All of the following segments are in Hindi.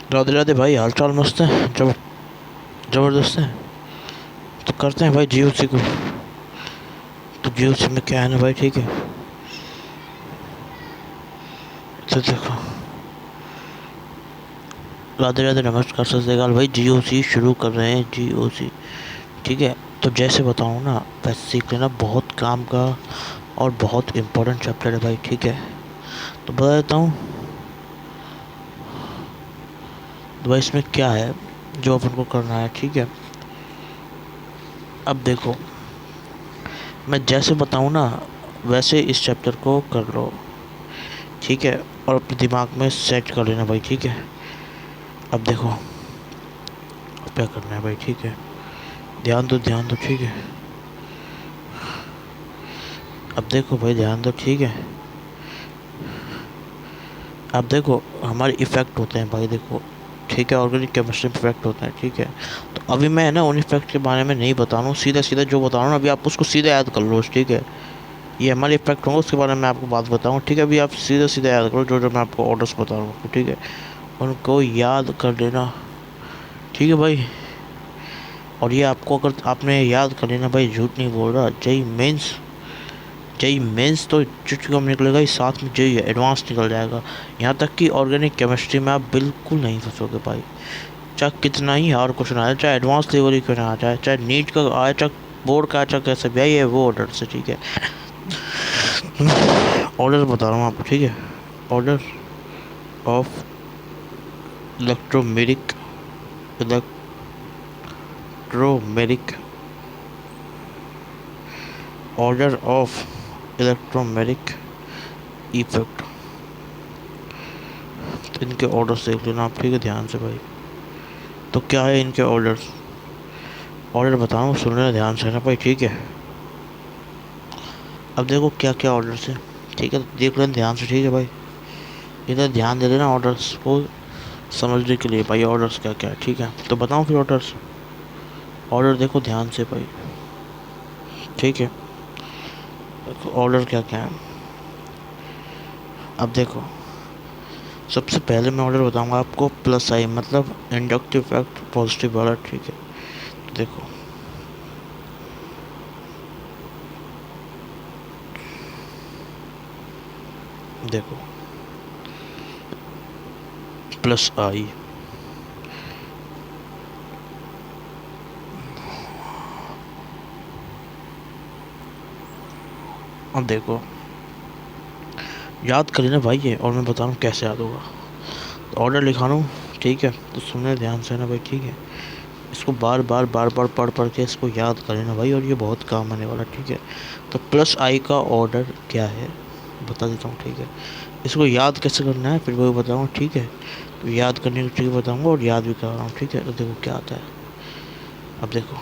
राधे राधे भाई, हाल चाल मस्त है। जबरदस्त है। तो करते हैं भाई जीओसी को। तो जीओसी में क्या है ना भाई, ठीक है। तो देखो, राधे राधे, नमस्कार, सत श्रीकाल भाई। जीओसी शुरू कर रहे हैं, जीओसी। ठीक है। तो जैसे बताऊँ ना, वैसे सीख लेना, बहुत काम का और बहुत इम्पोर्टेंट चैप्टर है भाई, ठीक है। तो बता देता हूँ। तो भाई इसमें क्या है जो अपन को करना है, ठीक है। अब देखो, मैं जैसे बताऊँ ना वैसे इस चैप्टर को कर लो, ठीक है। और अपने दिमाग में सेट कर लेना भाई, ठीक है। अब देखो क्या करना है भाई, ठीक है। ध्यान दो, ठीक है। अब देखो भाई, ध्यान दो, ठीक है। अब देखो, हमारे इफ़ेक्ट होते हैं भाई, देखो, ठीक है। ऑर्गेनिक केमिस्ट्री में इफेक्ट होते हैं, ठीक है। तो अभी मैं ना उन इफेक्ट के बारे में नहीं बता रहा हूँ, सीधा सीधा जो बता रहा हूँ ना, अभी आप उसको सीधे याद कर लो, ठीक है। ये हमारे इफेक्ट होंगे, उसके बारे में मैं आपको बात बताऊँ, ठीक है। अभी आप सीधा सीधा याद करो जो जो मैं आपको ऑर्डर्स बता रहा हूँ, ठीक है। उनको याद कर लेना, ठीक है भाई। और ये आपको, अगर आपने याद कर लेना भाई, झूठ नहीं बोल रहा, जेई मेंस तो चुटकी कम निकलेगा ही, साथ में जेई एडवांस निकल जाएगा। यहाँ तक कि ऑर्गेनिक केमिस्ट्री में आप बिल्कुल नहीं फंसोगे भाई। चाहे कितना ही हार्ड क्वेश्चन आ जाए, चाहे एडवांस लेवल ही क्यों ना आ जाए, चाहे नीट का आए, चाहे बोर्ड का, चाहे कैसे भी आए, ये वो ऑर्डर से, ठीक है। ऑर्डर बता रहा हूँ आपको, ठीक है। Order of electromeric electromeric order of electromeric effect. तो इनके ऑर्डर्स देख लेना आप, ठीक है, ध्यान से भाई। तो क्या है इनके ऑर्डर्स, ऑर्डर बताऊँ, सुन लेना ध्यान से ना भाई, ठीक है। अब देखो क्या क्या ऑर्डर्स है, ठीक है। देख लेना ध्यान से, ठीक है भाई। इधर ध्यान दे देना ऑर्डर्स को समझने के लिए भाई, ऑर्डर्स क्या क्या है, ठीक है। तो बताऊँ फिर ऑर्डर्स। ऑर्डर देखो ध्यान से भाई, ठीक है। ऑर्डर क्या क्या है, अब देखो। सबसे पहले मैं ऑर्डर बताऊंगा आपको, प्लस आई मतलब इंडक्टिव इफेक्ट पॉजिटिव वाला, ठीक है। तो देखो, देखो प्लस आई, अब देखो, याद करिए ना भाई ये, और मैं बता रहा हूँ कैसे याद होगा। तो ऑर्डर लिखा रहा हूँ, ठीक है। तो सुनने ध्यान से ना भाई, ठीक है। इसको बार बार पढ़ पढ़ के इसको याद करें ना भाई, और ये बहुत काम आने वाला, ठीक है। तो प्लस आई का ऑर्डर क्या है बता देता हूँ, ठीक है। इसको याद कैसे करना है फिर वो बताऊँगा, ठीक है। तो याद करने की ट्रिक बताऊँगा और याद भी कर रहा हूँ, ठीक है। तो देखो क्या आता है, अब देखो,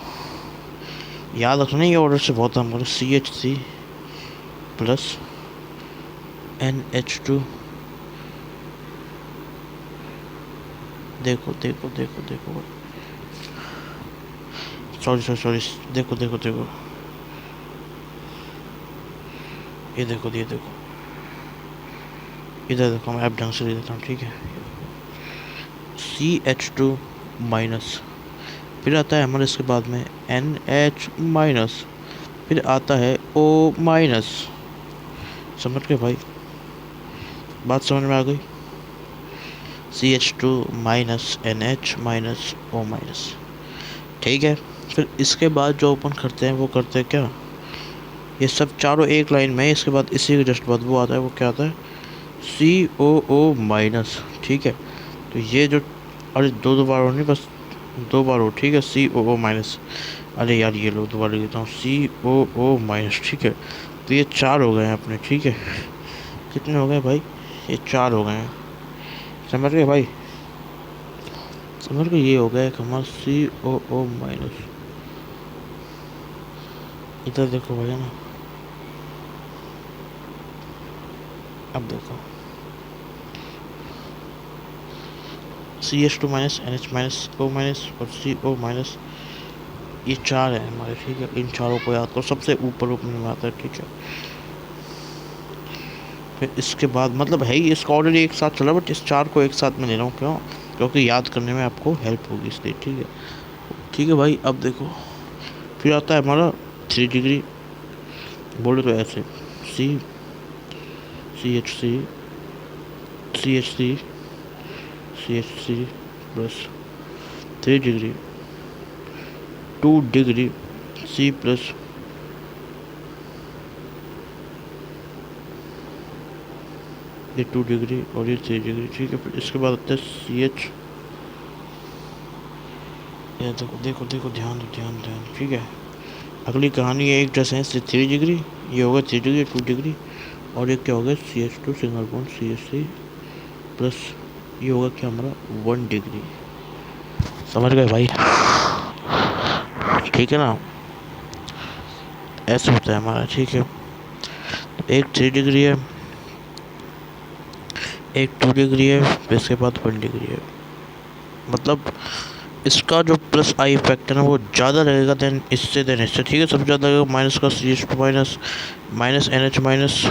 याद रखना, ये ऑर्डर से बहुत काम करो। CH3 प्लस NH2, देखो देखो देखो देखो, सॉरी, देखो देखो देखो, ये देखो, ये देखो, इधर देखो, मैं ऐप ढंग से लिख देता हूँ, ठीक है। CH2 माइनस, फिर आता है हमारे इसके बाद में NH माइनस, फिर आता है O माइनस। समझ गए भाई, बात समझ में आ गई। CH2 minus NH minus O minus, ठीक है। फिर इसके बाद जो ओपन करते हैं वो करते हैं क्या, ये सब चारों एक लाइन में है। इसके बाद इसी के जस्ट बाद वो आता है, वो क्या आता है, COO माइनस, ठीक है। तो ये जो, अरे दो बार हो नहीं, बस दो बार हो, ठीक है। COO माइनस, अरे यार ये लो दोबारा लिख देता हूँ, COO माइनस, ठीक है। तो ये चार हो गए हैं अपने, ठीक है। कितने हो गए भाई, ये चार हो गए हैं, समझ गए भाई, समझ गए। ये हो गया एक हमारा COO माइनस। इधर देखो भैया ना, अब देखो, CH2 minus NH minus O minus और CO माइनस, ये चार है हमारे, ठीक है। इन चारों को याद करो, सबसे ऊपर ऊपर में आता है, ठीक है। फिर इसके बाद मतलब है ही इसका ऑलरेडी एक साथ चला, बट इस चार को एक साथ में ले रहा हूँ, क्यों, क्योंकि याद करने में आपको हेल्प होगी इसलिए। ठीक है भाई। अब देखो फिर आता है हमारा 3 डिग्री, बोले तो ऐसे C C C H C plus 3 degree 2 degree C plus ये 2 डिग्री और ये 3 डिग्री। ठीक है, फिर इसके बाद आता है सी एच। ये देखो देखो देखो, ध्यान दो ध्यान ध्यान। ठीक है, अगली कहानी है एक जैसे है 3 डिग्री, ये होगा 3 डिग्री 2 डिग्री, और ये क्या होगा CH2 single bond CH3 plus ये होगा क्या हमारा 1 डिग्री। समझ गए भाई? ठीक है ना, ऐसे होता है हमारा। ठीक है, एक 3 डिग्री है, एक 2 डिग्री है, फिर इसके बाद 1 डिग्री है। मतलब इसका जो प्लस आई इफेक्ट है ना वो ज़्यादा लगेगा देन इससे। ठीक है, सबसे ज़्यादा लगेगा माइनस का CH2 minus minus NH minus,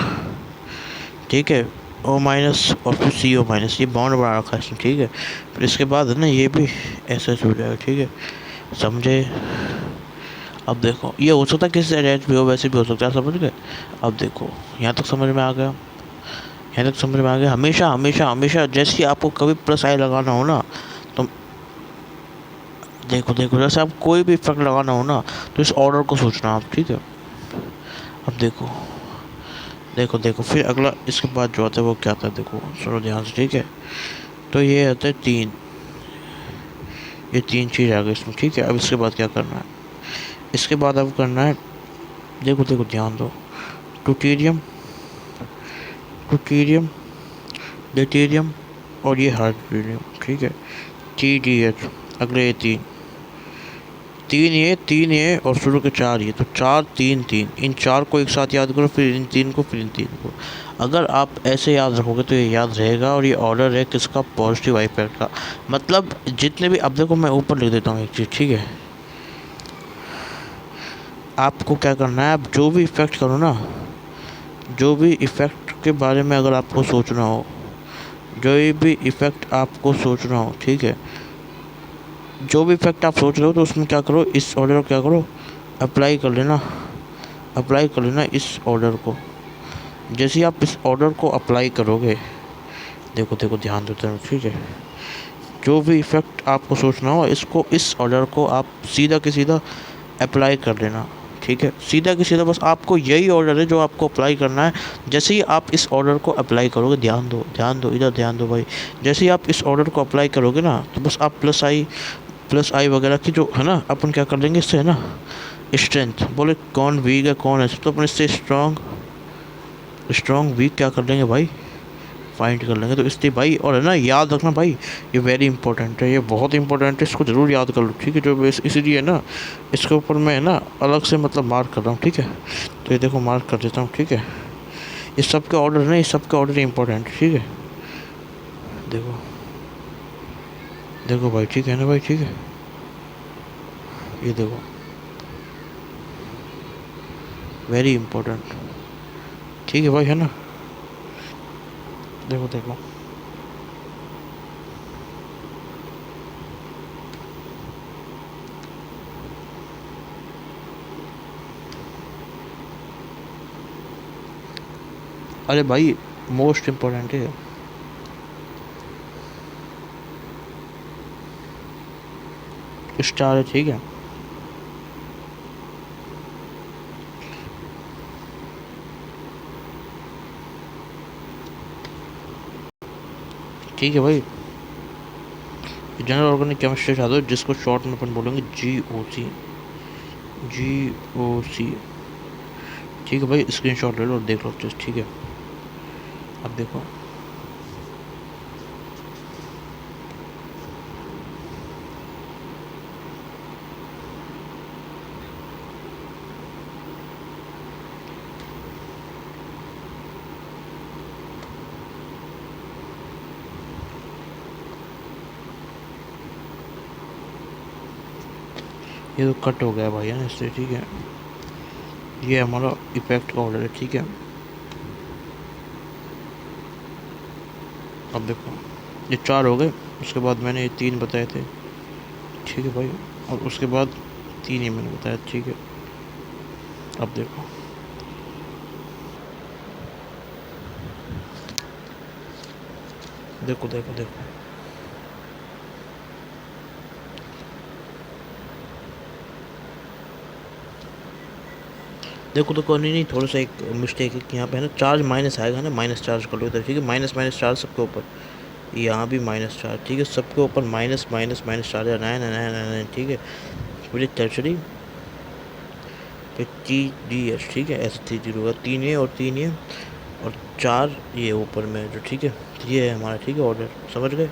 ठीक है, O माइनस और फिर CO माइनस, ये बॉन्ड बना रखा है इसमें। ठीक है, फिर इसके बाद है ना ये भी ऐसे हो जाएगा। ठीक है, समझे? अब देखो ये हो सकता है किसी से अटैच भी हो, वैसे भी हो सकता है। समझ गए? अब देखो यहाँ तक समझ में आ गया, यहाँ तक समझ में आ गया। हमेशा हमेशा हमेशा जैसे आपको कभी प्लस आई लगाना हो ना, तो देखो देखो जैसे आप कोई भी इफेक्ट लगाना हो ना, तो इस ऑर्डर को सोचना आप। ठीक है, अब देखो देखो देखो फिर अगला इसके बाद जो आता है वो क्या आता है, देखो सुनो ध्यान से। ठीक है, तो ये आता है 3, ये 3 चीज़ आ गई इसमें। ठीक है, अब इसके बाद क्या करना है, इसके बाद अब करना है, देखो देखो ध्यान दो, ट्यूटेरियम ट्यूटेरियम ड्यूटेरियम और ये हाइड्रोजन। ठीक है, TDH, अगले ये 3 और शुरू के 4 ये, तो 4 3 3, इन 4 को एक साथ याद करो, फिर इन 3 को, फिर इन 3 को। अगर आप ऐसे याद रखोगे तो ये याद रहेगा। और ये ऑर्डर है किसका, पॉजिटिव इफेक्ट का। मतलब जितने भी, अब देखो मैं ऊपर लिख देता हूँ एक चीज़। ठीक है, आपको क्या करना है, आप जो भी इफेक्ट करो ना, जो भी इफेक्ट के बारे में अगर आपको सोचना हो, जो भी इफेक्ट आपको सोचना हो, ठीक है, जो भी इफेक्ट आप सोच रहे हो तो उसमें क्या करो, इस ऑर्डर को क्या करो, अप्लाई कर लेना, अप्लाई कर लेना इस ऑर्डर को। जैसे ही आप इस ऑर्डर को अप्लाई करोगे, देखो देखो ध्यान देते हैं। ठीक है, जो भी इफेक्ट आपको सोचना हो, इसको, इस ऑर्डर को आप सीधा के सीधा अप्लाई कर लेना। ठीक है, सीधा के सीधा, बस आपको यही ऑर्डर है जो आपको अप्लाई करना है। जैसे ही आप इस ऑर्डर को अप्लाई करोगे, ध्यान दो इधर ध्यान दो भाई। जैसे ही आप इस ऑर्डर को अप्लाई करोगे ना, तो बस आप प्लस आई वगैरह की जो है ना, अपन क्या कर लेंगे इससे, है ना, स्ट्रेंथ। बोले कौन वीक है कौन है, तो अपन इससे स्ट्रॉन्ग वीक क्या कर लेंगे भाई, फाइंड कर लेंगे। तो इसलिए भाई, और है ना याद रखना भाई, ये वेरी इंपॉर्टेंट है, ये बहुत इंपॉर्टेंट है, इसको ज़रूर याद कर लो। ठीक है, जो इसीलिए ना इसके ऊपर मैं ना अलग से मतलब मार्क कर रहा हूँ। ठीक है, तो ये देखो मार्क कर देता हूँ। ठीक है, इस सब के ऑर्डर है, इस सब के ऑर्डर इंपॉर्टेंट। ठीक है, देखो देखो भाई, ठीक है ना भाई? ठीक है, ये देखो वेरी इंपॉर्टेंट। ठीक है भाई, है ना? देखो देखो, अरे भाई मोस्ट इम्पोर्टेंट है स्टार है। ठीक है, ठीक है भाई, जनरल ऑर्गेनिक केमिस्ट्री चाहते हो, जिसको शॉर्ट में अपन बोलेंगे GOC। GOC, ठीक है भाई, स्क्रीनशॉट ले लो और देख लो अच्छे से। ठीक है, अब देखो ये तो कट हो गया भाई, है ना, इससे। ठीक है, ये हमारा इफेक्ट का ऑर्डर है। ठीक है, अब देखो ये 4 हो गए, उसके बाद मैंने ये 3 बताए थे, ठीक है भाई, और उसके बाद 3 ही मैंने बताया, ठीक है। अब देखो, देखो देखो देखो देखो तो कोई नहीं, थोड़ा सा एक मिस्टेक है कि यहाँ पे है ना चार्ज माइनस आएगा ना, माइनस चार्ज कर लो इधर, ठीक है। माइनस माइनस चार्ज सबके ऊपर, यहाँ भी माइनस चार्ज, ठीक है, सबके ऊपर माइनस माइनस माइनस चार्ज है, नया नया नया नया, ठीक है। फिर टर्शरी, फिर टी डी एस, ठीक है, ऐसे 3 जीरो होगा, 3 ये और 3 ये और 4 ये ऊपर में जो, ठीक है। तो ये है हमारा, ठीक है, ऑर्डर, समझ गए।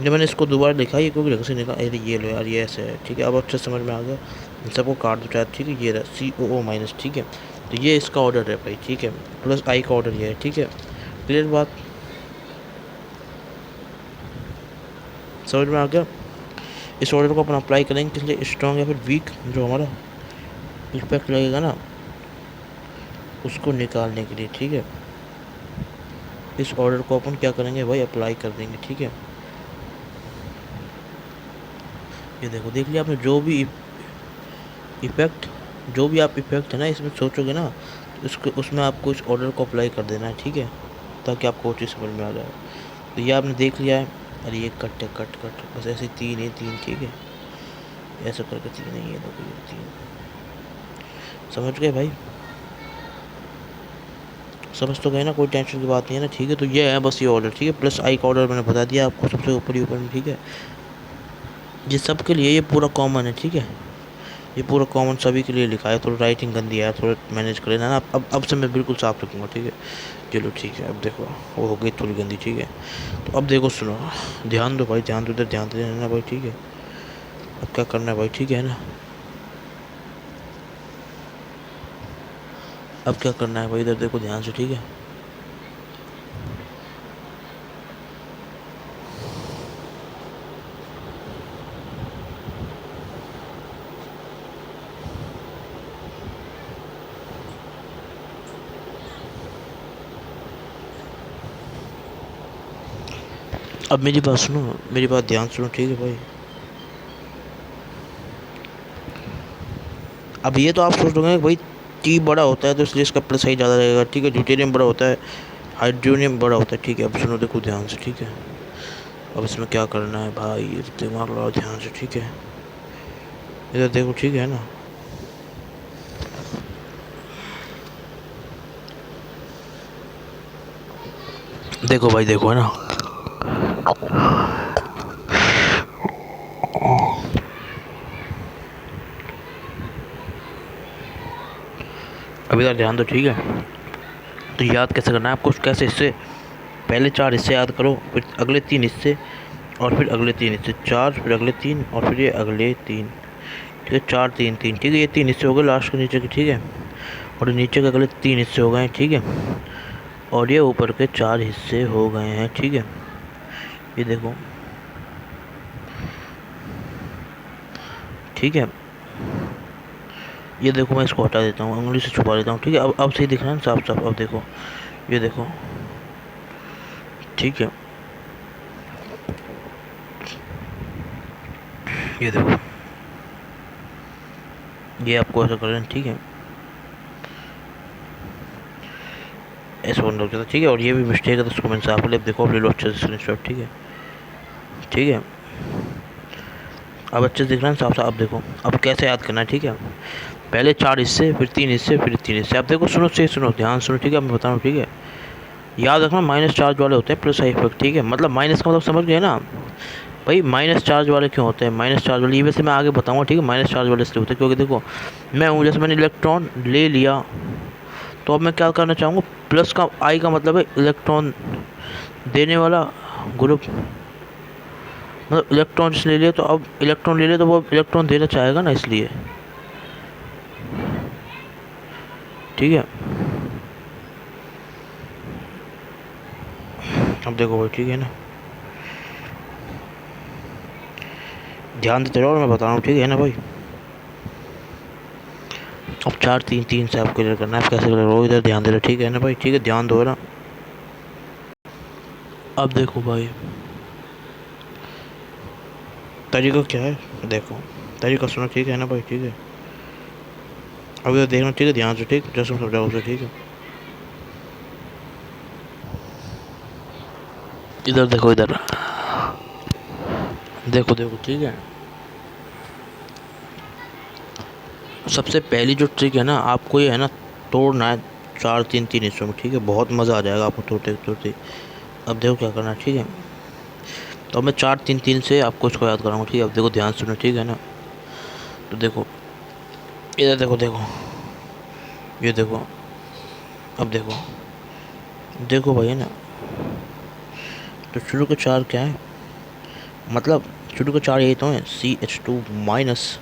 जब मैंने इसको दोबारा लिखा, ये क्योंकि ढंग से निकला, अरे ये लो यार, ये ऐसे है, ठीक है। अब अच्छे समझ में आ गया, इन सबको काट दो चाहे, ठीक है। ये रहा COO माइनस, ठीक है। तो ये इसका ऑर्डर है भाई, ठीक है, प्लस आई का ऑर्डर ये है, ठीक है। क्लियर बात, समझ में आ गया। इस ऑर्डर को अपन अप्लाई करेंगे किस लिए, स्ट्रॉन्ग या फिर वीक, जो हमारा इफेक्ट लगेगा ना उसको निकालने के लिए, ठीक है। इस ऑर्डर को अपन क्या करेंगे भाई, अप्लाई कर देंगे, ठीक है। ये देखो, देख लिया आपने, जो भी इफेक्ट, जो भी आप इफेक्ट है ना इसमें सोचोगे ना, उसको उसमें आपको इस ऑर्डर को अप्लाई कर देना है, ठीक है, ताकि आपको वो चीज़ समझ में आ जाए। तो ये आपने देख लिया है, अरे ये कट है, कट कट, बस ऐसे 3 है, 3, ठीक है, ऐसा करके 3 है, ये देखो ये 3, समझ गए भाई, समझ तो गए ना, कोई टेंशन की बात नहीं है ना, ठीक है। तो ये है बस ये ऑर्डर, ठीक है, प्लस आई का ऑर्डर मैंने बता दिया आपको, सबसे ऊपर ही ऊपर में, ठीक है। ये सब के लिए ये पूरा कॉमन है, ठीक है, ये पूरा कॉमन सभी के लिए लिखा है। थोड़ा राइटिंग गंदी है, थोड़ा मैनेज कर लेना ना। अब से मैं बिल्कुल साफ रखूँगा, ठीक है। चलो ठीक है, अब देखो वो हो गई थोड़ी गंदी, ठीक है। तो अब देखो, सुनो, ध्यान दो भाई, ध्यान दो, इधर ध्यान दे ना भाई, ठीक है। अब क्या करना है भाई, ठीक है ना, अब क्या करना है भाई, इधर देखो ध्यान से, ठीक है। अब मेरी बात सुनो, मेरी बात ध्यान सुनो, ठीक है भाई। अब ये तो आप सोच लोगे भाई, टी बड़ा होता है तो इसलिए इसका प्लस ही ज़्यादा रहेगा, ठीक है। ड्यूटेरियम बड़ा होता है, हाइड्रोनियम बड़ा होता है, ठीक है। अब सुनो, देखो ध्यान से, ठीक है। अब इसमें क्या करना है भाई, दिमाग लगाओ ध्यान से, ठीक है। इधर देखो, ठीक है ना, देखो भाई, देखो, है ना, अब इधर ध्यान दो, ठीक है। तो याद कैसे करना है आपको, कैसे हिस्से, पहले 4 हिस्से याद करो, फिर अगले 3 हिस्से, और फिर अगले 3 हिस्से, 4, फिर अगले 3, और फिर ये अगले 3, ठीक है। 4 3 3, ठीक है, ये 3 हिस्से हो गए लास्ट के नीचे के, ठीक है। और नीचे के अगले 3 हिस्से हो गए, ठीक है। और ये ऊपर के 4 हिस्से हो गए हैं, ठीक है। ये देखो, ठीक है। ये देखो, मैं इसको हटा देता हूँ, उंगली से छुपा देता हूँ, ठीक है। अब सही दिख रहा है ना, साफ साफ, अब देखो, ये देखो, ठीक है। ये देखो, ये आपको ऐसा करना है, ठीक है, ऐसा बंद हो जाता है, ठीक है। और ये भी मिस्टेक है तो उसको मैंने साफ ले, देखो, अब ले लो अच्छे से स्क्रीनशॉट, ठीक है, ठीक है। अब अच्छे से दिख रहा है साफ साफ, अब देखो, अब कैसे याद करना है, ठीक है। पहले 4 हिस्से, फिर 3 हिस्से, फिर 3 हिस्से, अब देखो, सुनो सही, सुनो ध्यान सुनो, ठीक है, मैं बता रहा हूँ, ठीक है। याद रखना, माइनस चार्ज वाले होते हैं प्लस आई इफेक्ट, ठीक है। मतलब माइनस का मतलब समझ गए ना भाई, माइनस चार्ज वाले क्यों होते हैं, माइनस चार्ज वाले, ये वैसे मैं आगे बताऊंगा, ठीक है। माइनस चार्ज वाले इसलिए होते हैं क्योंकि देखो, मैं हूँ, जैसे मैंने इलेक्ट्रॉन ले लिया, तो अब मैं क्या करना चाहूँगा, प्लस का आई का मतलब है इलेक्ट्रॉन देने वाला ग्रुप, मतलब इलेक्ट्रॉन जिसने ले लिया, तो अब इलेक्ट्रॉन ले लिया तो वो इलेक्ट्रॉन देना चाहेगा ना, इसलिए, ठीक है। अब देखो भाई, ठीक है ना, ध्यान देते रहो और मैं बता रहा हूँ, ठीक है ना भाई। अब 4 3 3 से आपको क्लियर करना है, कैसे क्लियर हो, इधर ध्यान दे रहे, ठीक है ना भाई, ठीक है, ध्यान दो ना। अब देखो भाई, तरीका क्या है देखो, तरीका सुनो, ठीक है ना भाई, ठीक है। अभी तो देखना, ठीक है, ध्यान से, ठीक, जैसे मैं समझाऊँ उसे, ठीक है। इधर देखो, इधर देखो, देखो, ठीक है। सबसे पहली जो ट्रिक है ना, आपको ये है ना, तोड़ना है 4 3 3 हिस्सों में, ठीक है। बहुत मज़ा आ जाएगा आपको तोड़ते तोड़ते। अब देखो क्या करना है, ठीक है। तो अब मैं 4 3 3 से आपको इसको याद कराऊंगा, ठीक है। अब देखो ध्यान सुनो, ठीक है ना। तो देखो, इधर देखो, देखो, ये देखो, अब देखो, देखो भाई, है ना। तो शुरू के 4 क्या है, मतलब शुरू के 4 यही तो हैं, CH2 minus,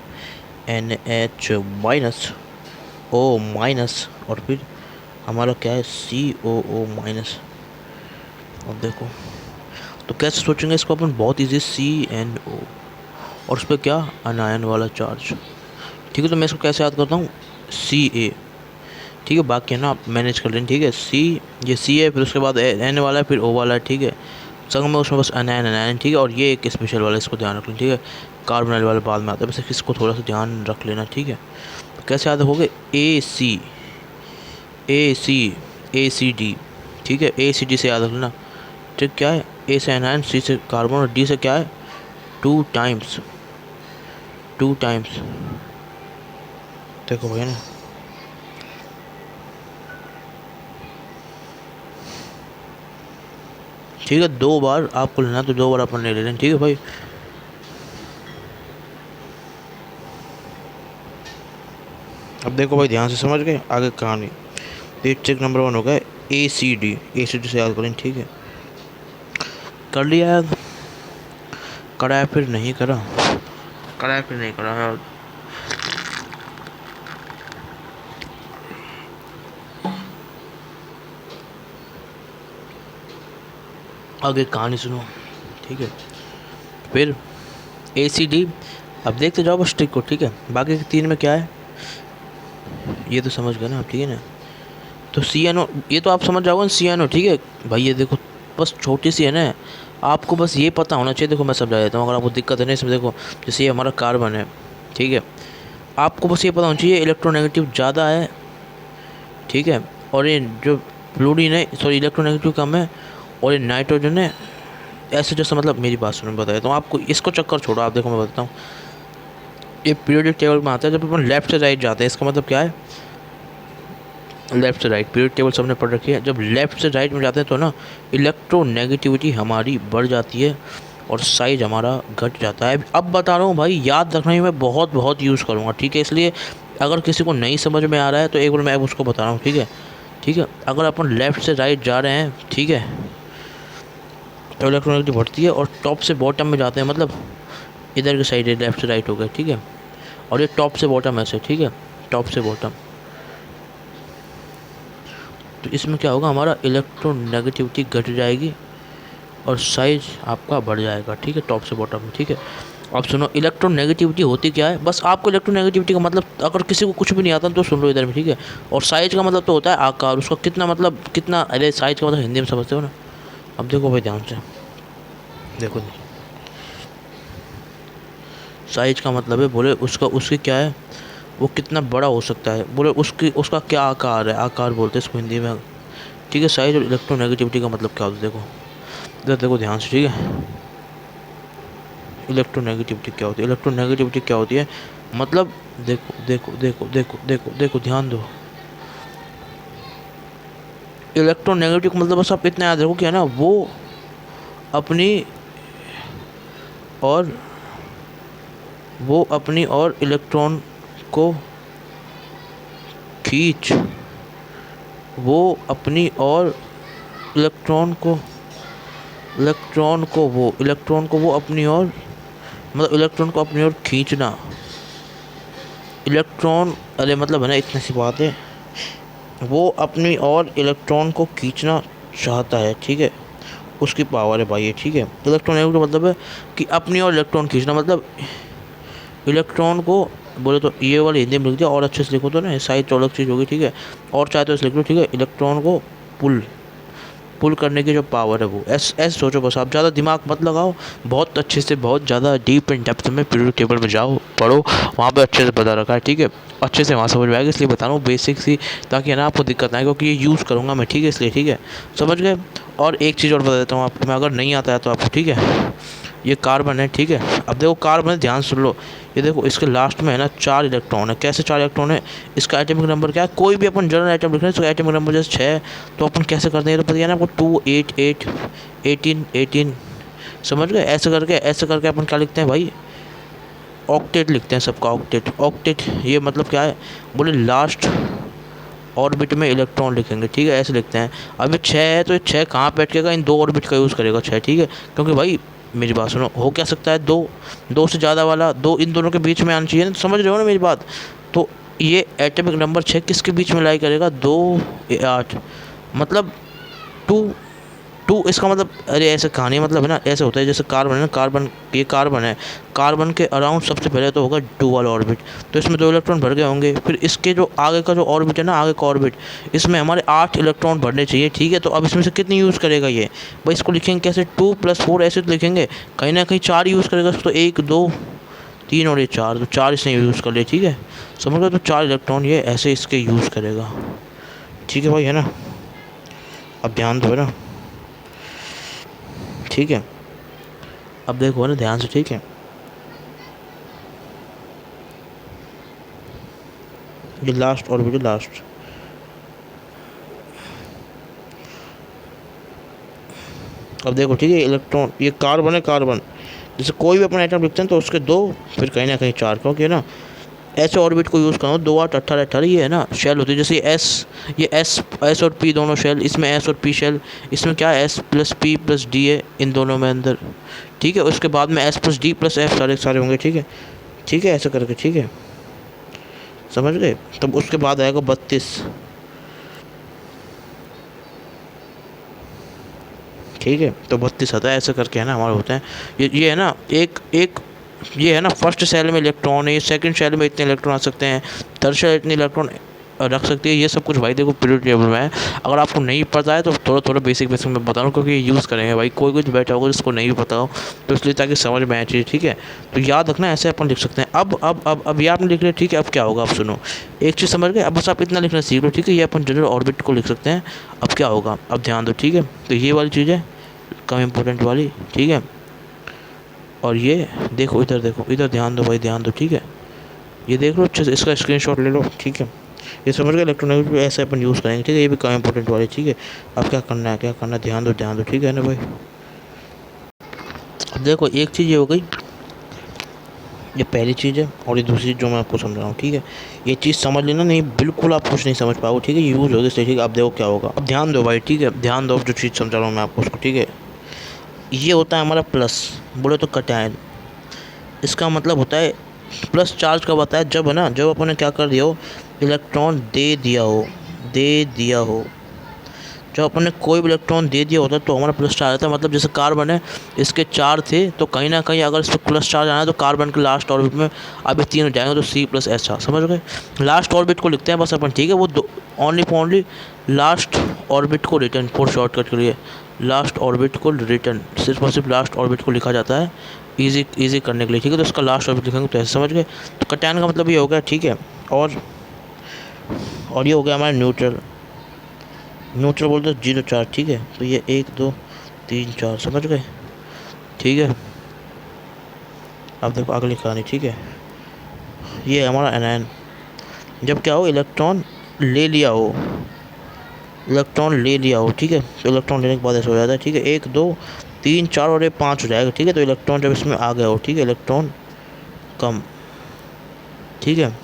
NH minus, O minus, और फिर हमारा क्या है, COO माइनस। अब देखो, तो कैसे सोचेंगे इसको अपन, बहुत इजी, CNO, और उस पर क्या, अनायन वाला चार्ज, ठीक है। तो मैं इसको कैसे याद करता हूँ, CA, ठीक है। बाकी है ना आप मैनेज कर लें, ठीक है। ये C है, फिर उसके बाद N वाला है, फिर O वाला है, ठीक है। संग में उसमें बस अनायन अनायन, ठीक है। और ये एक स्पेशल वाला, इसको ध्यान रख लें, ठीक है। कार्बोनाइल वाला बाद में आता है, बस इसको थोड़ा सा ध्यान रख लेना, ठीक है। तो कैसे याद रखोगे, ACD, ठीक है। ACD से याद रख लेना, ठीक। क्या है, A से अनायन, C से कार्बन, और D से क्या है, 2 टाइम्स। देखो भाई ना, ठीक है। 2 बार आपको लेना, तो 2 बार अपन ले लें, ठीक है भाई। अब देखो भाई, ध्यान से समझ गए आगे कहानी। तो ट्रिक नंबर 1 हो गया, ACD से याद करें, ठीक है। कर लिया याद, करा फिर नहीं करा, करा फिर नहीं करा यार। आगे कहानी सुनो, ठीक है। फिर ACD, अब देखते जाओ बस ट्रिक को, ठीक है। बाकी के 3 में क्या है, ये तो समझ गए ना आप, ठीक है ना। तो CNO, ये तो आप समझ जाओगे ना, CNO, ठीक है भाई। ये देखो, बस छोटी सी है ना, आपको बस ये पता होना चाहिए। देखो मैं समझा देता हूँ, अगर आपको दिक्कत है ना इसमें, देखो जैसे ये हमारा कार्बन है, ठीक है। आपको बस ये पता होना चाहिए, इलेक्ट्रोनेगेटिव ज़्यादा है, ठीक है। और ये जो फ्लोरीन है, सॉरी, इलेक्ट्रोनेगेटिव कम है, और ये नाइट्रोजन है, ऐसे जैसे, मतलब मेरी बात सुनो, बता देता हूँ आपको, इसको चक्कर छोड़ो, आप देखो मैं बताता हूँ। ये पीरियोडिक टेबल में आता है, जब अपन लेफ्ट से राइट जाते हैं, इसका मतलब क्या है, लेफ़्ट से राइट, पीरियड टेबल सबने पढ़ रखी है। जब लेफ़्ट से राइट में जाते हैं तो ना, इलेक्ट्रोनेगेटिविटी हमारी बढ़ जाती है, और साइज हमारा घट जाता है। अब बता रहा हूँ भाई, याद रखना ही मैं बहुत बहुत यूज़ करूँगा, ठीक है। इसलिए अगर किसी को नहीं समझ में आ रहा है तो एक बार मैं उसको बता रहा हूँ, ठीक है, ठीक है। अगर अपन लेफ़्ट से राइट जा रहे हैं, ठीक है, तो इलेक्ट्रोनेगेटिव बढ़ती है, और टॉप से बॉटम में जाते हैं, मतलब इधर की साइड लेफ़्ट से राइट हो गया, ठीक है। और ये टॉप से बॉटम ऐसे, ठीक है, टॉप से बॉटम। तो इसमें क्या होगा, हमारा इलेक्ट्रोनेगेटिविटी घट जाएगी, और साइज आपका बढ़ जाएगा, ठीक है, टॉप से बॉटम में, ठीक है। अब सुनो, इलेक्ट्रोनेगेटिविटी होती क्या है, बस आपको इलेक्ट्रोनेगेटिविटी का मतलब, अगर किसी को कुछ भी नहीं आता तो सुन लो इधर में, ठीक है। और साइज का मतलब तो होता है आकार, उसका कितना, मतलब कितना, अरे साइज का मतलब हिंदी में समझते हो ना। अब देखो भाई ध्यान से, देखो साइज का मतलब है, बोले उसका, उसकी क्या है, वो कितना बड़ा हो सकता है, बोले उसकी, उसका क्या आकार है, आकार बोलते हैं इसको हिंदी में, ठीक है। साइज और इलेक्ट्रोनेगेटिविटी का मतलब क्या होता है, देखो इधर देखो ध्यान से, ठीक है। इलेक्ट्रोनेगेटिविटी क्या होती है, इलेक्ट्रोनेगेटिविटी क्या होती है, मतलब देखो देखो देखो देखो देखो देखो, ध्यान दो। इलेक्ट्रोनेगेटिव का मतलब बस आप इतना याद रखो कि है ना, वो अपनी और इलेक्ट्रॉन को खींच, वो अपनी और इलेक्ट्रॉन को वो अपनी ओर, मतलब इलेक्ट्रॉन को अपनी ओर खींचना, इलेक्ट्रॉन, अरे मतलब है ना, इतनी सी बात है, वो अपनी और इलेक्ट्रॉन को खींचना चाहता है, ठीक है। उसकी पावर है भाई ये, ठीक है। इलेक्ट्रॉन का मतलब है कि अपनी और इलेक्ट्रॉन खींचना, मतलब इलेक्ट्रॉन को, बोले तो ये वाली हिंदी में लिख दिया, और अच्छे से लिखो तो ना, साइज तो अलग चीज़ होगी, ठीक है। और चाहे तो इसे लिख लो, ठीक है। इलेक्ट्रॉन को पुल, पुल करने की जो पावर है वो ऐसे सोचो बस, आप ज़्यादा दिमाग मत लगाओ, बहुत अच्छे से बहुत ज़्यादा डीप इन डेप्थ में पीरियोडिक टेबल में जाओ, पढ़ो, वहाँ पे अच्छे से बता रखा है, ठीक है, अच्छे से वहाँ समझ में आएगा, इसलिए बता रहा हूँ बेसिक सी, ताकि है ना आपको दिक्कत ना आए, क्योंकि ये यूज़ करूँगा मैं, ठीक है, इसलिए, ठीक है, समझ गए। और एक चीज़ और बता देता हूँ आपको मैं, अगर नहीं आता है तो आपको, ठीक है, ये कार्बन है, ठीक है, अब देखो कार्बन है, ध्यान सुन लो, ये देखो इसके लास्ट में है ना 4 इलेक्ट्रॉन है, कैसे 4 इलेक्ट्रॉन है, इसका एटॉमिक नंबर क्या है, कोई भी अपन जनरल आइटम लिख रहे हैं इसका एटॉमिक नंबर जैसे 6, तो अपन कैसे करते हैं, तो पता है ना आपको 2 8 8 18 18, समझ गए, ऐसे करके अपन क्या लिखते हैं भाई, ऑक्टेट लिखते हैं सबका, ऑक्टेट, ऑक्टेट ये मतलब क्या है, बोले लास्ट ऑर्बिट में इलेक्ट्रॉन लिखेंगे, ठीक है, ऐसे लिखते हैं। अब ये 6 है तो ये 6 कहाँ बैठेगा, इन 2 ऑर्बिट का यूज़ करेगा 6, ठीक है, क्योंकि भाई मेरी बात सुनो, हो क्या सकता है, दो से ज़्यादा वाला, दो इन दोनों के बीच में आना चाहिए ना, समझ रहे हो ना मेरी बात। तो ये एटॉमिक नंबर 6 किसके बीच में लाई करेगा, 2 8, मतलब 2 2, इसका मतलब, अरे ऐसे कहानी मतलब है ना, ऐसे होता है जैसे कार्बन है ना, कार्बन, ये कार्बन है, कार्बन के अराउंड सबसे पहले तो होगा 2 वाला ऑर्बिट, तो इसमें 2 इलेक्ट्रॉन भर गए होंगे, फिर इसके जो आगे का जो ऑर्बिट है ना, आगे का ऑर्बिट, इसमें हमारे 8 इलेक्ट्रॉन भरने चाहिए, ठीक है, तो अब इसमें से कितनी यूज़ करेगा ये भाई, इसको लिखेंगे कैसे, 2 + 4 ऐसे तो लिखेंगे, कहीं ना कहीं 4 यूज़ करेगा, तो 1 2 3 और ये 4, तो 4 इसने यूज़ कर लिया, ठीक है, समझ गए, तो 4 इलेक्ट्रॉन ये ऐसे इसके यूज़ करेगा, ठीक है भाई, है ना, अब ध्यान दो ना, ठीक है, अब देखो ना ध्यान से, ठीक है, ये लास्ट ऑर्बिट, लास्ट, अब देखो, ठीक है, इलेक्ट्रॉन, ये कार्बन है, कार्बन, जैसे कोई भी अपन आइटम लिखते हैं तो उसके 2, फिर कहीं ना कहीं 4, क्योंकि है ना ऐसे ऑर्बिट को यूज़ करो, 2 8 18 18, ये है ना शेल होती है, जैसे ये एस और पी दोनों शेल, इसमें एस और पी शेल, इसमें क्या है, एस + पी + डी है इन दोनों में अंदर, ठीक है, उसके बाद में एस + डी + एफ सारे होंगे, ठीक है, ठीक है, ऐसे करके, ठीक है, समझ गए, तब उसके बाद आएगा 32, ठीक है, तो 32 आता है, ऐसे करके है ना हमारे होते हैं, ये है ना एक एक, ये है ना फर्स्ट सेल में इलेक्ट्रॉन है, सेकंड सेल में इतने इलेक्ट्रॉन आ सकते हैं, थर्ड सेल इतने इलेक्ट्रॉन रख सकती है, ये सब कुछ भाई देखो पीरियड टेबल में है, अगर आपको नहीं पता है तो थोड़ा बेसिक में बता रहा हूँ, क्योंकि ये यूज़ करेंगे भाई, कोई कुछ बैठा होगा जिसको नहीं पता हो, तो इसलिए ताकि समझ में आए चीज़, ठीक है, तो याद रखना, ऐसे अपन लिख सकते हैं। अब ये आपने लिख लिया, ठीक है, अब क्या होगा, अब सुनो, एक चीज़ समझ गए, अब बस आप इतना लिखना सीख लो, ठीक है, ये अपन जनरल ऑर्बिट को लिख सकते हैं, अब क्या होगा, अब ध्यान दो, ठीक है, तो ये वाली चीज़ है कम इम्पोर्टेंट वाली, ठीक है, और ये देखो, इधर देखो, इधर ध्यान दो भाई, ध्यान दो, ठीक है, ये देख लो अच्छे से, इसका स्क्रीनशॉट ले लो, ठीक है, ये समझ गए, इलेक्ट्रोनेगेटिव ऐसे अपन यूज़ करेंगे, ठीक है, ये भी कम इंपॉर्टेंट वाली, ठीक है, अब क्या करना है, ध्यान दो, ठीक है ना भाई। अब देखो एक चीज़ ये हो गई, ये पहली चीज़ है, और ये दूसरी जो मैं आपको समझ रहा हूँ, ठीक है, ये चीज़ समझ लेना, नहीं बिल्कुल आप कुछ नहीं समझ पाओगे, ठीक है, यूज़ होगी इसलिए, ठीक है, अब देखो क्या होगा, अब ध्यान दो भाई, ठीक है, ध्यान दो, जो चीज़ समझा रहा हूँ मैं आपको उसको, ठीक है, ये होता है हमारा प्लस, बोले तो कटायन, इसका मतलब होता है प्लस चार्ज कब आता है, जब है ना, जब अपन ने क्या कर दिया हो, इलेक्ट्रॉन दे दिया हो, जब अपन ने कोई भी इलेक्ट्रॉन दे दिया होता है तो हमारा प्लस चार्ज आता है, मतलब जैसे कार्बन है, इसके 4 थे, तो कहीं ना कहीं अगर इस पर प्लस चार्ज आना है तो कार्बन के लास्ट ऑर्बिट में अब ये 3 हो जाएंगे, तो C+S, समझ गए, लास्ट ऑर्बिट को लिखते हैं बस अपन, ठीक है, वो ओनली लास्ट ऑर्बिट को रिटर्न, फॉर शॉर्टकट के लिए लास्ट ऑर्बिट को रिटर्न, सिर्फ और सिर्फ लास्ट ऑर्बिट को लिखा जाता है इजी करने के लिए, ठीक है, तो इसका लास्ट ऑर्बिट लिखेंगे, तो ऐसे समझ गए, तो कटैन का मतलब ये हो गया, ठीक है, और ये हो गया हमारा न्यूट्रल बोलते हैं 0 चार्ज, ठीक है, तो ये 1 2 3 4, समझ गए, ठीक है, अब देखो अगली कहानी, ठीक है, ये हमारा एनायन, जब क्या हो, इलेक्ट्रॉन ले लिया हो, ठीक है, तो इलेक्ट्रॉन लेने के बाद ऐसा हो जाता है, ठीक है, 1 2 3 4 और ये 5 हो जाएगा, ठीक है, तो इलेक्ट्रॉन जब इसमें आ गया हो, ठीक है, इलेक्ट्रॉन कम, ठीक है,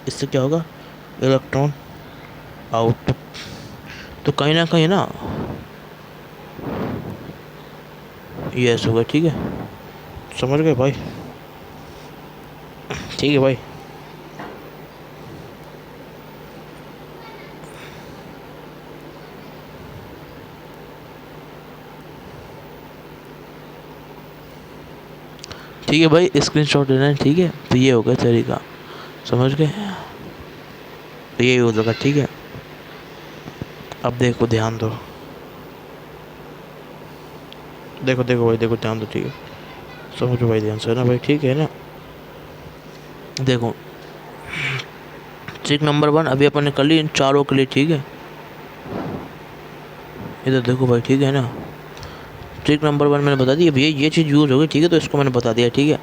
इससे क्या होगा, इलेक्ट्रॉन आउट, तो कहीं ना कहीं ना ये ऐसा होगा, ठीक है, समझ गए भाई, ठीक है भाई, ठीक है भाई, स्क्रीनशॉट लेना है, ठीक है, तो ये हो गया तरीका, समझ गए, तो यही हो जाएगा, ठीक है, अब देखो ध्यान दो, देखो देखो भाई देखो ध्यान दो, ठीक है समझो भाई ध्यान से ना भाई, ठीक है ना। देखो ट्रिक नंबर 1 अभी अपन ने कर ली इन चारों के लिए, ठीक है। इधर देखो भाई, ठीक है ना। ट्रिक नंबर 1 मैंने बता दी, अब ये चीज़ यूज़ होगी, ठीक है, तो इसको मैंने बता दिया, ठीक है।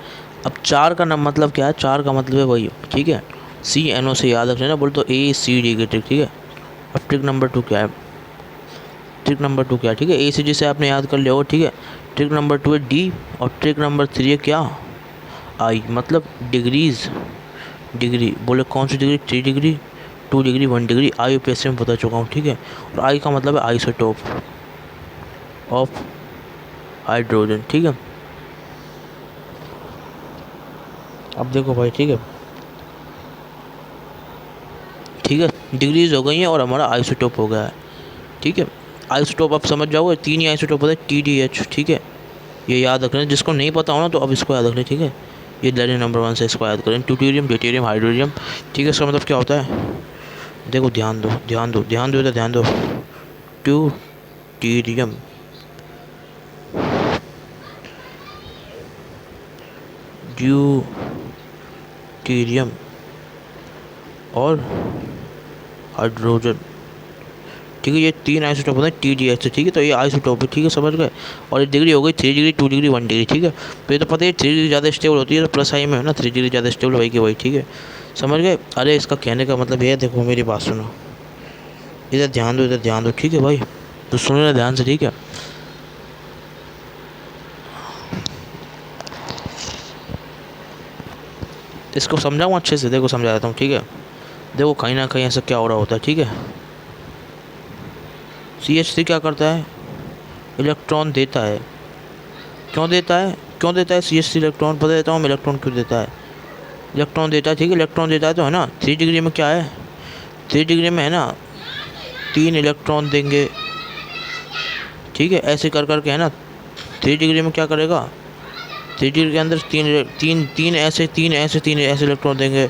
अब 4 का नाम मतलब क्या है, 4 का मतलब है वही, ठीक है, CNO से याद रख लेना, बोल तो ACD की ट्रिक, ठीक है। अब ट्रिक नंबर 2 क्या है, ट्रिक नंबर 2 क्या है, ठीक है, ACD से आपने याद कर लिया होगा, ठीक है। ट्रिक नंबर 2 है D, और ट्रिक नंबर 3 है क्या, I, मतलब डिग्रीज, डिग्री बोले कौन C degree, 3 degree, 2 degree, 1 degree, IUPAC में बता चुका हूँ, ठीक है। और आई का मतलब है आइसोटोप ऑफ हाइड्रोजन, ठीक है। अब देखो भाई, ठीक है, ठीक है, डिग्रीज हो गई हैं और हमारा आइसोटोप हो गया है, ठीक है। आइसोटोप आप समझ जाओगे, 3 ही आइसोटोप होता है, TDH, ठीक है। ये याद रखना, जिसको नहीं पता हो ना तो अब इसको याद रख लें, ठीक है। ये लाइन नंबर 1 से इसको याद करें, ट्यूटेरियम, ड्यूटेरियम, हाइड्रोजन, ठीक है। इसका मतलब क्या होता है, देखो ध्यान दो ध्यान दो ध्यान दो, इधर ध्यान दो, ट्यूटेरियम, ड्यूटेरियम और हाइड्रोजन, ठीक है। ये 3 आइसोटोप होते हैं TDH से, ठीक है। तो ये आइसोटोप है, ठीक है, समझ गए। और ये डिग्री हो गई 3 डिग्री, 2 डिग्री, 1 डिग्री, ठीक है। तो ये तो पता है 3 डिग्री ज़्यादा स्टेबल होती है, तो प्लस आई में है ना, 3 डिग्री ज़्यादा स्टेबल वही की वही, ठीक है, समझ गए। अरे इसका कहने का मतलब ये, देखो मेरी बात सुनो, इधर ध्यान दो, इधर ध्यान दो, ठीक है भाई, तो सुनो ना ध्यान से, ठीक है। इसको समझाऊँ अच्छे से, देखो समझा देता हूँ, ठीक है। देखो कहीं ना कहीं ऐसा क्या हो रहा होता है, ठीक है। CH3 क्या करता है, इलेक्ट्रॉन देता है, क्यों देता है, क्यों देता है CH3 इलेक्ट्रॉन, बता देता हूँ मैं इलेक्ट्रॉन क्यों देता है। इलेक्ट्रॉन देता है, ठीक है, इलेक्ट्रॉन देता है तो है ना, 3 डिग्री में क्या है, 3 डिग्री में है ना 3 इलेक्ट्रॉन देंगे, ठीक है, ऐसे कर करके है ना। 3 डिग्री में क्या करेगा, 3 डिग्री के अंदर तीन ऐसे इलेक्ट्रॉन देंगे।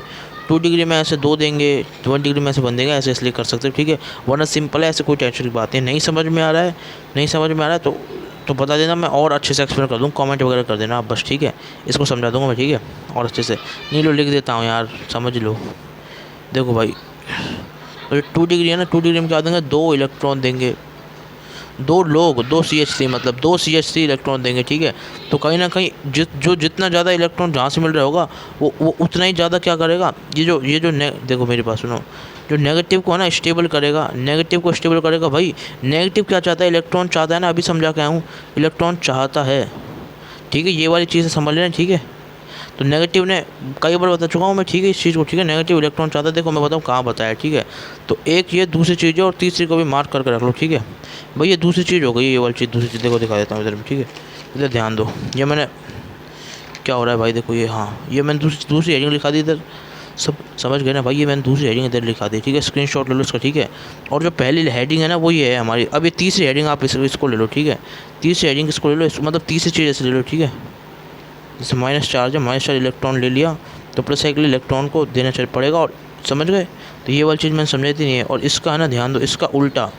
2 डिग्री में ऐसे 2 देंगे, 1 डिग्री में ऐसे बन देंगे, ऐसे इसलिए कर सकते हो, ठीक है। वरना सिंपल है, ऐसे कोई टेंशन की बात नहीं समझ में आ रहा है, नहीं समझ में आ रहा है तो बता देना, मैं और अच्छे से एक्सप्लेन कर दूँ, कमेंट वगैरह कर देना आप बस, ठीक है। इसको समझा दूँगा मैं, ठीक है, और अच्छे से, नहीं लो लिख देता हूँ यार, समझ लो। देखो भाई, तो 2 डिग्री है ना, 2 डिग्री में क्या देंगे, 2 इलेक्ट्रॉन देंगे, 2 लोग, 2 CH3 मतलब 2 CH3 इलेक्ट्रॉन देंगे, ठीक है। तो कहीं ना कहीं जितना ज़्यादा इलेक्ट्रॉन जहाँ से मिल रहा होगा वो उतना ही ज़्यादा क्या करेगा, देखो मेरी बात सुनो, जो नेगेटिव को है ना स्टेबल करेगा, नेगेटिव को स्टेबल करेगा भाई। नेगेटिव क्या चाहता है, इलेक्ट्रॉन चाहता है ना, अभी समझा के आया हूँ, इलेक्ट्रॉन चाहता है, ठीक है। ये वाली चीज़ें समझ लेना, ठीक है। तो नेगेटिव ने कई बार बता चुका हूँ मैं, ठीक है, इस चीज़ को, ठीक है। नेगेटिव इलेक्ट्रॉन चाहता है, देखो मैं बताऊँ कहाँ बताया, ठीक है। तो एक ये दूसरी चीज़ है, और तीसरी को भी मार्क करके रख लो, ठीक है भाई। ये दूसरी चीज़ हो गई, ये वाली चीज़, दूसरी चीज़ देखो दिखा देता हूँ इधर में, ठीक है। इधर ध्यान दो, ये मैंने क्या हो रहा है भाई, देखो ये, हाँ ये मैंने दूसरी हेडिंग लिखा दी इधर, सब समझ गए ना भाई। ये मैंने दूसरी हेडिंग इधर लिखा दी, ठीक है, स्क्रीनशॉट ले लो इसका, ठीक है। और जो पहली हेडिंग है ना वो ये है हमारी। अब ये तीसरी हेडिंग आप इसको ले लो, ठीक है। तीसरी हेडिंग इसको ले लो, मतलब तीसरी चीज़ ऐसे ले लो, ठीक है। जैसे माइनस चार्ज है, माइनस चार्ज इलेक्ट्रॉन ले लिया, तो प्लस साइकिल इलेक्ट्रॉन को देना चाहिए पड़ेगा, और समझ गए। तो ये वाली चीज़ मैंने समझाती नहीं है। और इसका है ना ध्यान दो, इसका उल्टा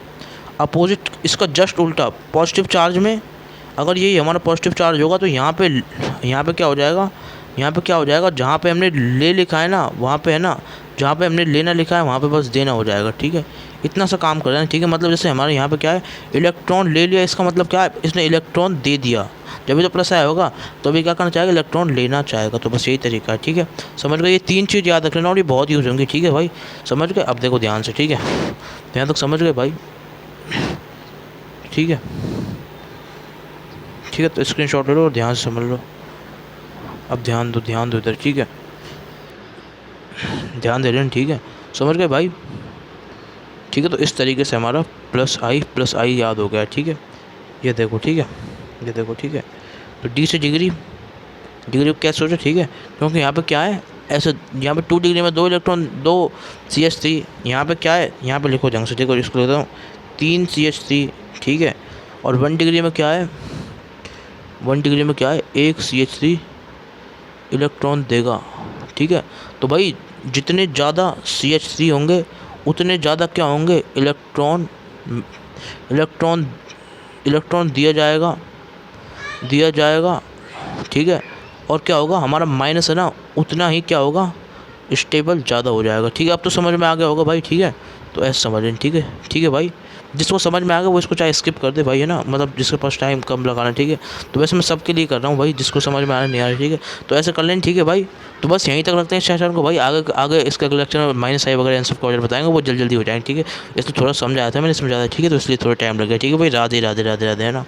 अपोजिट, इसका जस्ट उल्टा, पॉजिटिव चार्ज में अगर ये हमारा पॉजिटिव चार्ज होगा तो यहाँ पे क्या हो जाएगा, यहाँ पे क्या हो जाएगा, जहाँ पे हमने ले लिखा है ना वहाँ पे है ना, जहाँ पे हमने लेना लिखा है वहाँ पे बस देना हो जाएगा, ठीक है। इतना सा काम कर रहे हैं, ठीक है। मतलब जैसे हमारे यहाँ पे क्या है, इलेक्ट्रॉन ले लिया, इसका मतलब क्या है, इसने इलेक्ट्रॉन दे दिया, जब भी तो प्लस आया होगा तो अभी क्या करना चाहेगा, इलेक्ट्रॉन लेना चाहेगा। तो बस यही तरीका है, ठीक है, समझ गए। ये 3 चीज़ याद रख लेना, और ये बहुत यूज़ होंगी, ठीक है भाई, समझ गए। अब देखो ध्यान से, ठीक है, ध्यान तक समझ गए भाई, ठीक है, ठीक है। तो स्क्रीनशॉट ले लो और ध्यान से समझ लो। अब ध्यान दो इधर, ठीक है, ध्यान दे लेना, ठीक है, समझ गए भाई, ठीक है। तो इस तरीके से हमारा प्लस आई याद हो गया, ठीक है। ये देखो, ठीक है, ये देखो, ठीक है। तो D से डिग्री को कैसे सोचो, ठीक है, क्योंकि यहाँ पे क्या है, ऐसे यहाँ पे 2 डिग्री में 2 इलेक्ट्रॉन, 2 CH3, यहाँ पे क्या है, यहाँ पे लिखो जंग से, देखो इसको लिखता हूँ 3 CH3, ठीक है। और 1 डिग्री में क्या है, 1 डिग्री में क्या है, 1 CH3 इलेक्ट्रॉन देगा, ठीक है। तो भाई जितने ज़्यादा CH3 होंगे उतने ज़्यादा क्या होंगे, इलेक्ट्रॉन इलेक्ट्रॉन इलेक्ट्रॉन दिया जाएगा, ठीक है। और क्या होगा, हमारा माइनस है ना, उतना ही क्या होगा, स्टेबल ज़्यादा हो जाएगा, ठीक है। अब तो समझ में आ गया होगा भाई, ठीक है। तो ऐसे समझ लें, ठीक है, ठीक है भाई। जिसको समझ में आ गया वो इसको चाहे स्किप कर दे भाई, है ना, मतलब जिसके पास टाइम कम लगाना, ठीक है। तो वैसे मैं सबके लिए कर रहा हूँ भाई, जिसको समझ में आना नहीं आ रहा, ठीक है। तो ऐसे कर लें, ठीक है भाई। तो बस यहीं तक रखते हैं इस सेशन को भाई। आगे आगे इसका लेक्चर माइनस आई वगैरह इन सब को बताएंगे, वो जल्दी हो जाएंगे, ठीक है। इसलिए थोड़ा समझाया था मैंने, समझाया था, ठीक है। तो इसलिए थोड़ा टाइम लग गया, ठीक है भाई। राधे राधे राधे राधे, है ना।